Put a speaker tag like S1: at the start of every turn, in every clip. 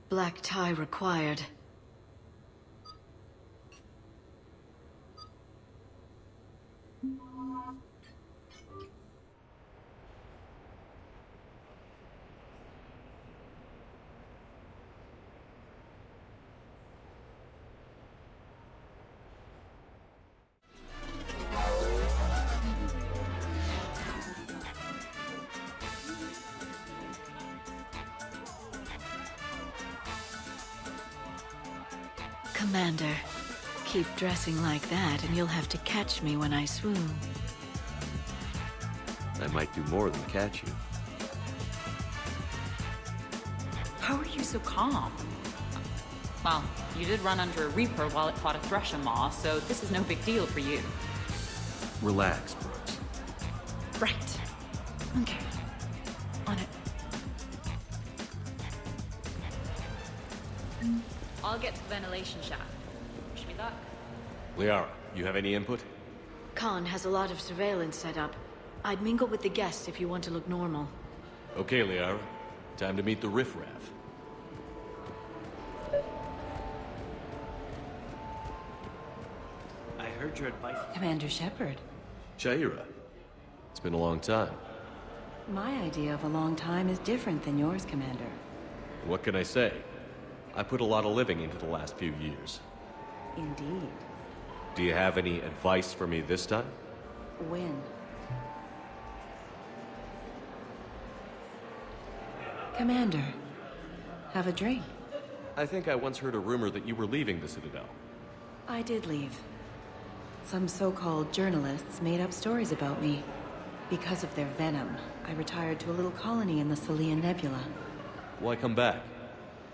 S1: Black tie required. Commander, keep dressing like that and you'll have to catch me when I swoon.
S2: I might do more than catch you.
S3: How are you so calm? Well, you did run under a Reaper while it fought a Thresher Maw, so this is no big deal for you.
S2: Relax, Brooks.
S3: Right. Okay. On it. I'll get to the ventilation shaft. Wish me luck.
S2: Liara, you have any input?
S1: Khan has a lot of surveillance set up. I'd mingle with the guests if you want to look normal.
S2: Okay, Liara. Time to meet the riffraff.
S4: I heard your advice.
S5: Commander Shepard.
S2: Shaira. It's been a long time.
S5: My idea of a long time is different than yours, Commander.
S2: What can I say? I put a lot of living into the last few years.
S5: Indeed.
S2: Do you have any advice for me this time?
S5: When? Commander, have a drink.
S2: I think I once heard a rumor that you were leaving the Citadel.
S5: I did leave. Some so-called journalists made up stories about me. Because of their venom, I retired to a little colony in the Salian Nebula.
S2: Why come back?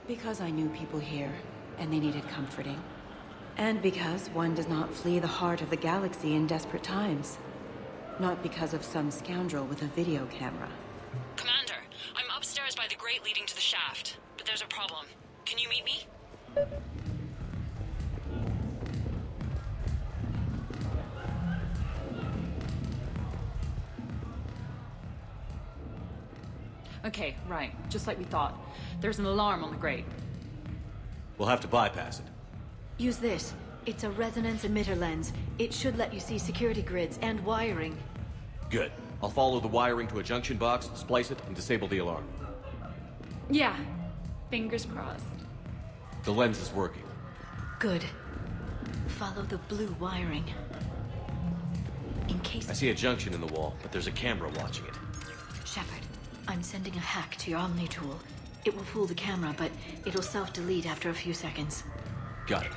S5: Because I knew people here, and they needed comforting. And because one does not flee the heart of the galaxy in desperate times. Not because of some scoundrel with a video camera.
S6: Commander, I'm upstairs by the grate leading to the shaft, but there's a problem. Can you meet me?
S3: Okay, right. Just like we thought. There's an alarm on the grate.
S2: We'll have to bypass it.
S1: Use this. It's a resonance emitter lens. It should let you see security grids and wiring.
S2: Good. I'll follow the wiring to a junction box, splice it, and disable the alarm.
S3: Yeah. Fingers crossed.
S2: The lens is working.
S1: Good. Follow the blue wiring. In case...
S2: I see a junction in the wall, but there's a camera watching it.
S1: Shepard, I'm sending a hack to your Omni tool. It will fool the camera, but it'll self-delete after a few seconds.
S2: Got it.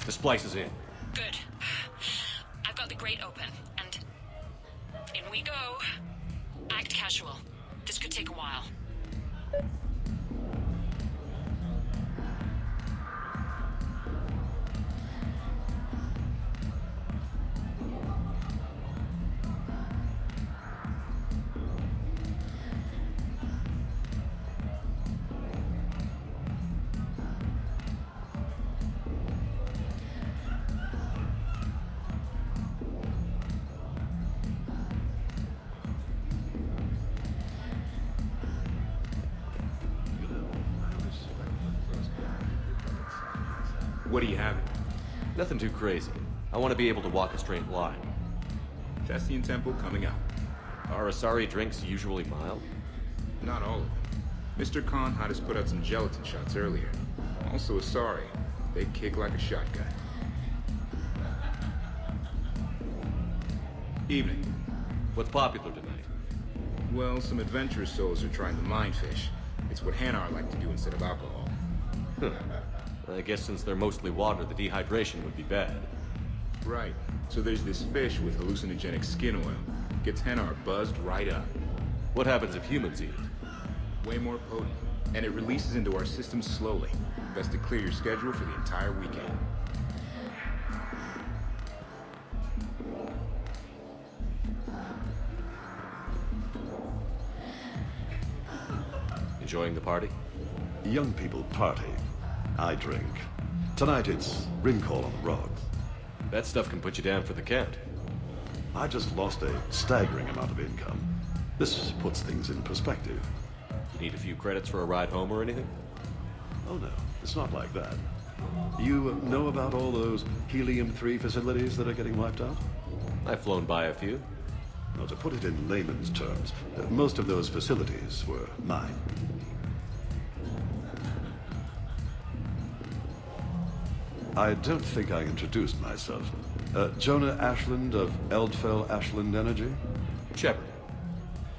S2: The splice is in.
S6: Good. I've got the grate open, and in we go. Act casual. This could take a while.
S7: What do you have?
S2: Nothing too crazy. I want to be able to walk a straight line.
S7: Thessian Temple coming up.
S2: Are Asari drinks usually mild?
S7: Not all of them. Mr. Khan had us put out some gelatin shots earlier. Also Asari. They kick like a shotgun. Evening.
S2: What's popular tonight?
S7: Well, some adventurous souls are trying the mindfish. It's what Hanar like to do instead of alcohol.
S2: I guess since they're mostly water, the dehydration would be bad.
S7: Right. So there's this fish with hallucinogenic skin oil. Gets Hanar buzzed right up.
S2: What happens if humans eat it?
S7: Way more potent. And it releases into our system slowly. Best to clear your schedule for the entire weekend.
S2: Enjoying the party?
S8: Young people party. I drink. Tonight it's ring call on the rocks.
S2: That stuff can put you down for the count.
S8: I just lost a staggering amount of income. This puts things in perspective.
S2: You need a few credits for a ride home or anything?
S8: Oh no, it's not like that. You know about all those helium-3 facilities that are getting wiped out?
S2: I've flown by a few.
S8: Now, to put it in layman's terms, most of those facilities were mine. I don't think I introduced myself. Jonah Ashland of Eldfell Ashland Energy?
S2: Shepard.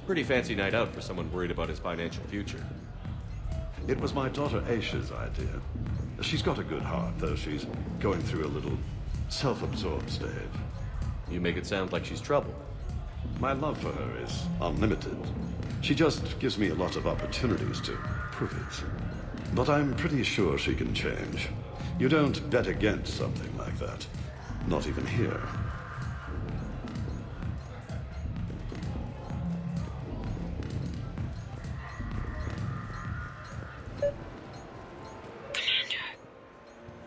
S2: Pretty fancy night out for someone worried about his financial future.
S8: It was my daughter Aisha's idea. She's got a good heart, though she's going through a little self-absorbed stage.
S2: You make it sound like she's trouble.
S8: My love for her is unlimited. She just gives me a lot of opportunities to prove it. But I'm pretty sure she can change. You don't bet against something like that. Not even here.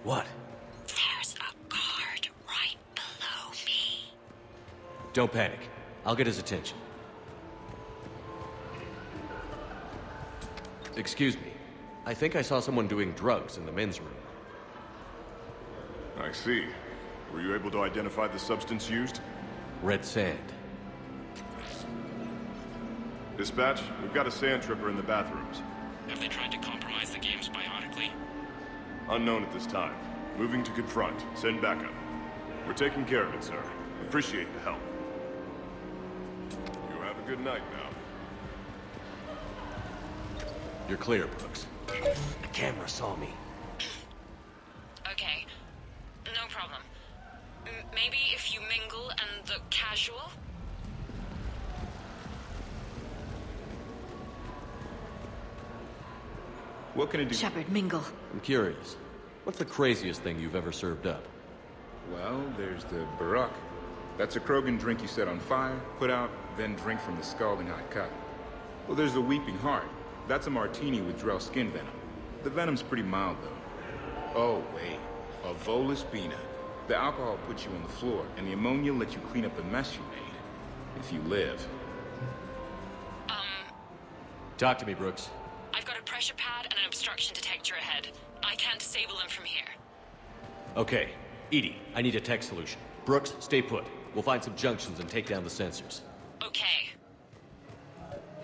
S2: What?
S6: There's a guard right below me.
S2: Don't panic. I'll get his attention. Excuse me. I think I saw someone doing drugs in the men's room.
S4: I see. Were you able to identify the substance used?
S2: Red sand.
S4: Dispatch, we've got a sand tripper in the bathrooms.
S9: Have they tried to compromise the games biotically?
S4: Unknown at this time. Moving to confront. Send backup. We're taking care of it, sir. Appreciate the help. You have a good night now.
S2: You're clear, Brooks. The camera saw me.
S6: Okay, no problem. Maybe if you mingle and look casual?
S7: What can I do?
S1: Shepard, mingle.
S2: I'm curious. What's the craziest thing you've ever served up?
S7: Well, there's the Barak. That's a Krogan drink you set on fire, put out, then drink from the scalding hot cup. Well, there's the Weeping Heart. That's a martini with Drell skin venom. The venom's pretty mild, though. Oh, wait. A Volus Bina. The alcohol puts you on the floor, and the ammonia lets you clean up the mess you made. If you live.
S2: Talk to me, Brooks.
S6: I've got a pressure pad and an obstruction detector ahead. I can't disable them from here.
S2: Okay. Edie, I need a tech solution. Brooks, stay put. We'll find some junctions and take down the sensors.
S6: Okay.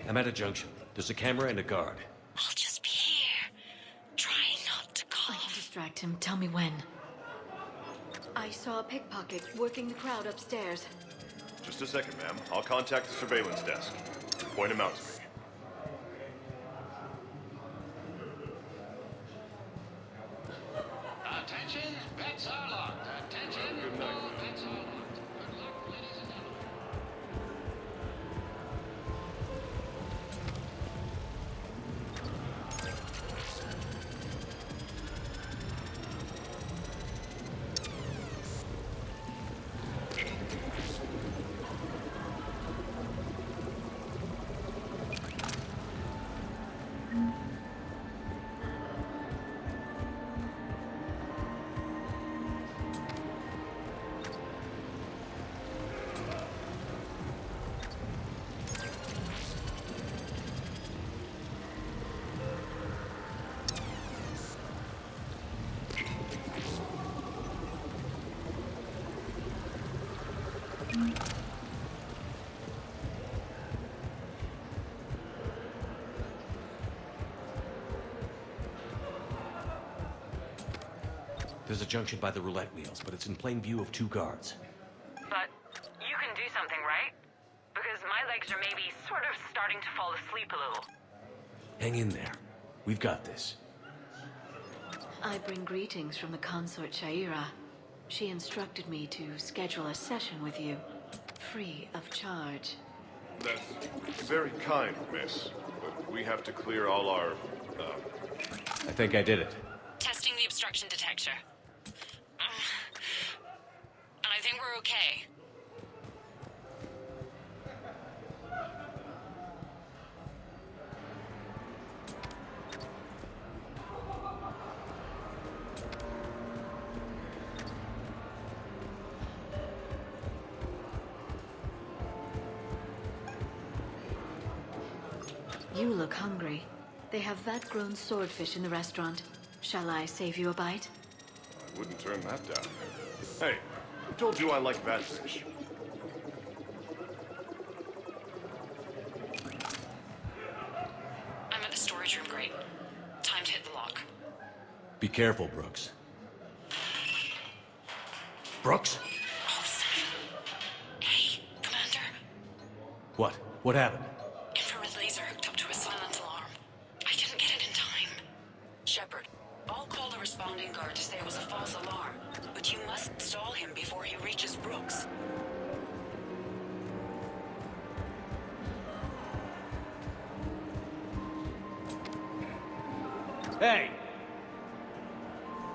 S2: I'm at a junction. There's a camera and a guard.
S6: I'll just be here. Trying not to
S1: I can
S6: cough.
S1: distract him. Tell me when. I saw a pickpocket working the crowd upstairs.
S4: Just a second, ma'am. I'll contact the surveillance desk. Point him out to me.
S9: Attention, bets are locked. Attention, all bets are locked. Good luck, ladies and gentlemen.
S2: There's a junction by the roulette wheels, but it's in plain view of two guards.
S6: But you can do something, right? Because my legs are maybe sort of starting to fall asleep a little.
S2: Hang in there. We've got this.
S1: I bring greetings from the consort Liara. She instructed me to schedule a session with you, free of charge.
S4: That's very kind, miss. But we have to clear all our,
S2: I think I did it.
S6: Testing the obstruction detector. And I think we're okay.
S1: You look hungry. They have vat-grown swordfish in the restaurant. Shall I save you a bite?
S4: I wouldn't turn that down. Hey, who told you I like that fish?
S6: I'm at the storage room, Great. Time to hit the lock.
S2: Be careful, Brooks. Brooks?
S6: Oh, son. Hey, Commander.
S2: What? What happened?
S6: Infrared laser hooked up to a silent alarm. I didn't get it in time. Shepard, I'll call the responding guard to say it was a false alarm, but you must stall him before he reaches Brooks.
S10: Hey!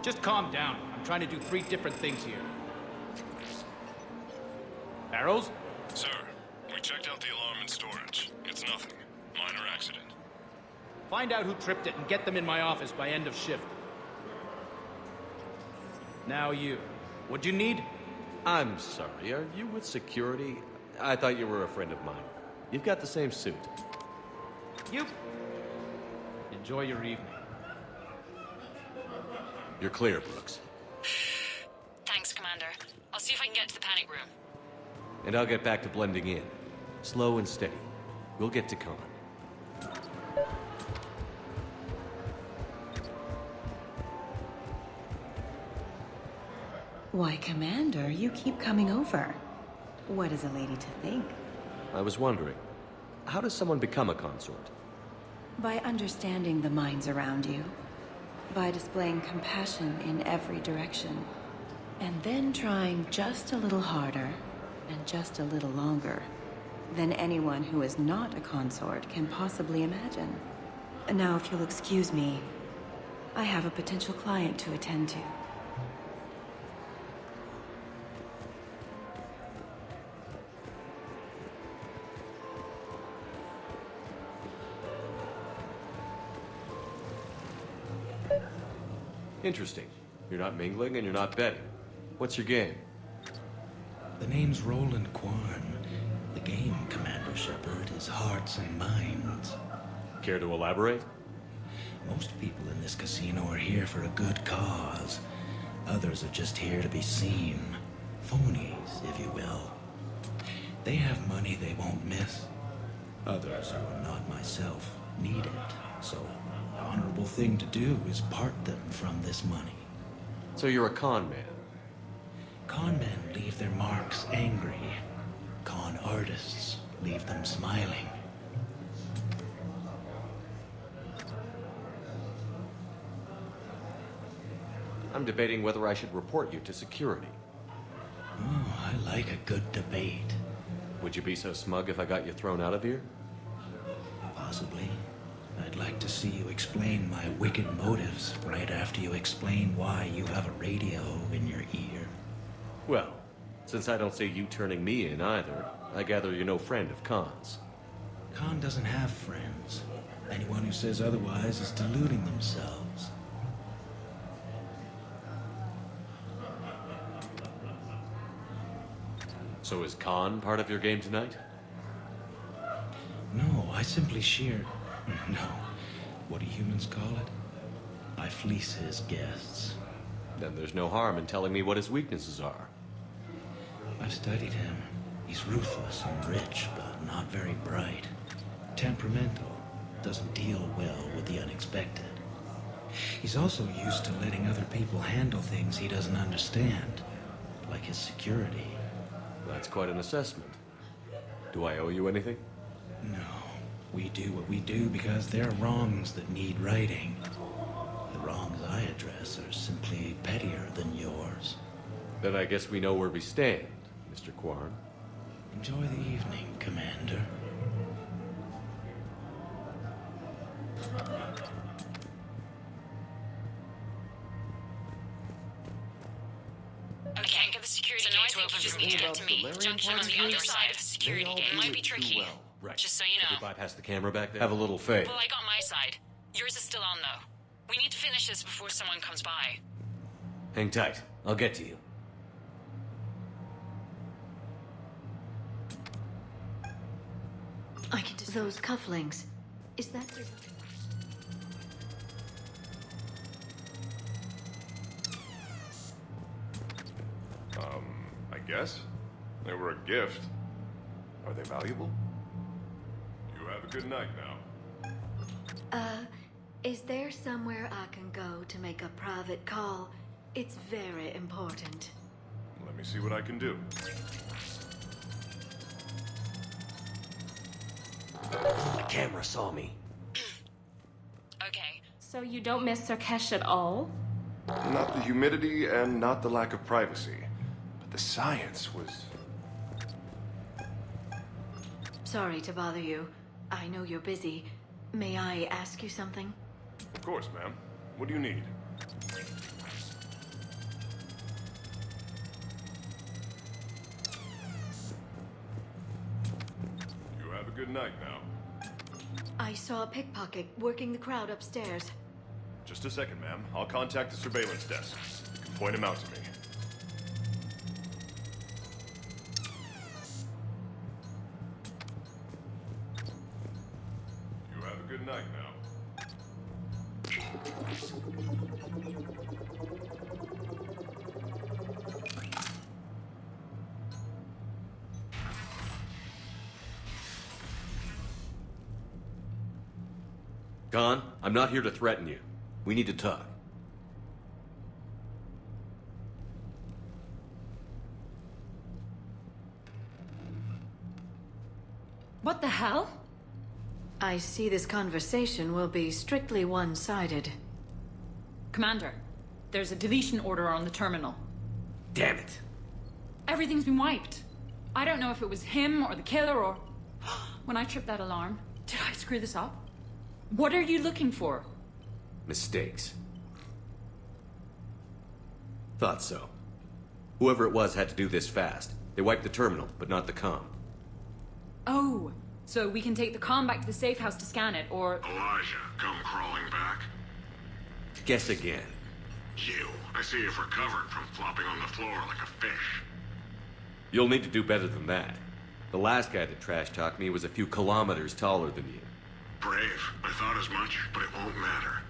S10: Just calm down. I'm trying to do 3 different things here. Barrows?
S4: Sir, we checked out the alarm in storage. It's nothing. Minor accident.
S10: Find out who tripped it and get them in my office by end of shift. Now you. What'd you need?
S2: I'm sorry, are you with security? I thought you were a friend of mine. You've got the same suit.
S10: You. Enjoy your evening.
S2: You're clear, Brooks.
S6: Thanks, Commander. I'll see if I can get to the panic room.
S2: And I'll get back to blending in. Slow and steady. We'll get to Khan.
S5: Why, Commander, you keep coming over. What is a lady to think?
S2: I was wondering, how does someone become a consort?
S5: By understanding the minds around you. By displaying compassion in every direction. And then trying just a little harder, and just a little longer, than anyone who is not a consort can possibly imagine. Now, if you'll excuse me, I have a potential client to attend to.
S2: Interesting. You're not mingling and you're not betting. What's your game?
S11: The name's Roland Quarn. The game, Commander Shepard, is hearts and minds.
S2: Care to elaborate?
S11: Most people in this casino are here for a good cause. Others are just here to be seen. Phonies, if you will. They have money they won't miss. Others, who are not myself, need it. So, the honorable thing to do is part them from this money.
S2: So you're a con man?
S11: Con men leave their marks angry. Con artists leave them smiling.
S2: I'm debating whether I should report you to security.
S11: Oh, I like a good debate.
S2: Would you be so smug if I got you thrown out of here?
S11: Possibly. I'd like to see you explain my wicked motives right after you explain why you have a radio in your ear.
S2: Well, since I don't see you turning me in either, I gather you're no friend of Khan's.
S11: Khan doesn't have friends. Anyone who says otherwise is deluding themselves.
S2: So is Khan part of your game tonight?
S11: No, I simply shear... No. What do humans call it? I fleece his guests.
S2: Then there's no harm in telling me what his weaknesses are.
S11: I've studied him. He's ruthless and rich, but not very bright. Temperamental. Doesn't deal well with the unexpected. He's also used to letting other people handle things he doesn't understand. Like his security.
S2: That's quite an assessment. Do I owe you anything?
S11: No. We do what we do because there are wrongs that need righting. The wrongs I address are simply pettier than yours.
S2: Then I guess we know where we stand, Mr. Quarn.
S11: Enjoy the evening, Commander.
S6: I can't get the security gate to open from here. To me, junction on the other side of the security gate. It might be tricky.
S2: Right.
S6: Just so you
S2: Did
S6: know.
S2: you bypass the camera back there? Have a little faith.
S6: Well, I got my side. Yours is still on, though. We need to finish this before someone comes by.
S2: Hang tight. I'll get to you.
S1: I can do those cufflinks. Is that...
S4: I guess? They were a gift. Are they valuable? You have a good night now.
S1: Is there somewhere I can go to make a private call? It's very important.
S4: Let me see what I can do.
S2: The camera saw me.
S6: Okay.
S12: So you don't miss Sarkesh at all?
S4: Not the humidity and not the lack of privacy. But the science was...
S1: Sorry to bother you. I know you're busy. May I ask you something?
S4: Of course, ma'am. What do you need? You have a good night now.
S1: I saw a pickpocket working the crowd upstairs.
S4: Just a second, ma'am. I'll contact the surveillance desk. You can point him out to me. You have a good night now.
S2: Khan, I'm not here to threaten you. We need to talk.
S3: What the hell?
S1: I see this conversation will be strictly one-sided.
S3: Commander, there's a deletion order on the terminal.
S2: Damn it.
S3: Everything's been wiped. I don't know if it was him or the killer or... When I tripped that alarm, did I screw this up? What are you looking for?
S2: Mistakes. Thought so. Whoever it was had to do this fast. They wiped the terminal, but not the comm.
S3: Oh, so we can take the comm back to the safe house to scan it, or...
S13: Elijah, come crawling back.
S2: Guess again.
S13: You. I see you've recovered from flopping on the floor like a fish.
S2: You'll need to do better than that. The last guy that trash-talked me was a few kilometers taller than you.
S13: Brave. I thought as much, but it won't matter.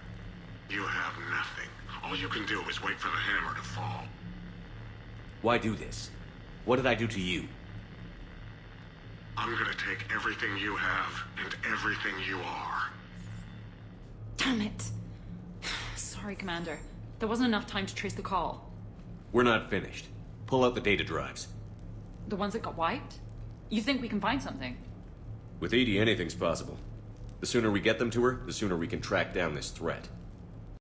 S13: You have nothing. All you can do is wait for the hammer to fall.
S2: Why do this? What did I do to you?
S13: I'm gonna take everything you have and everything you are.
S3: Damn it. Sorry, Commander. There wasn't enough time to trace the call.
S2: We're not finished. Pull out the data drives.
S3: The ones that got wiped? You think we can find something?
S2: With Edie, anything's possible. The sooner we get them to her, the sooner we can track down this threat.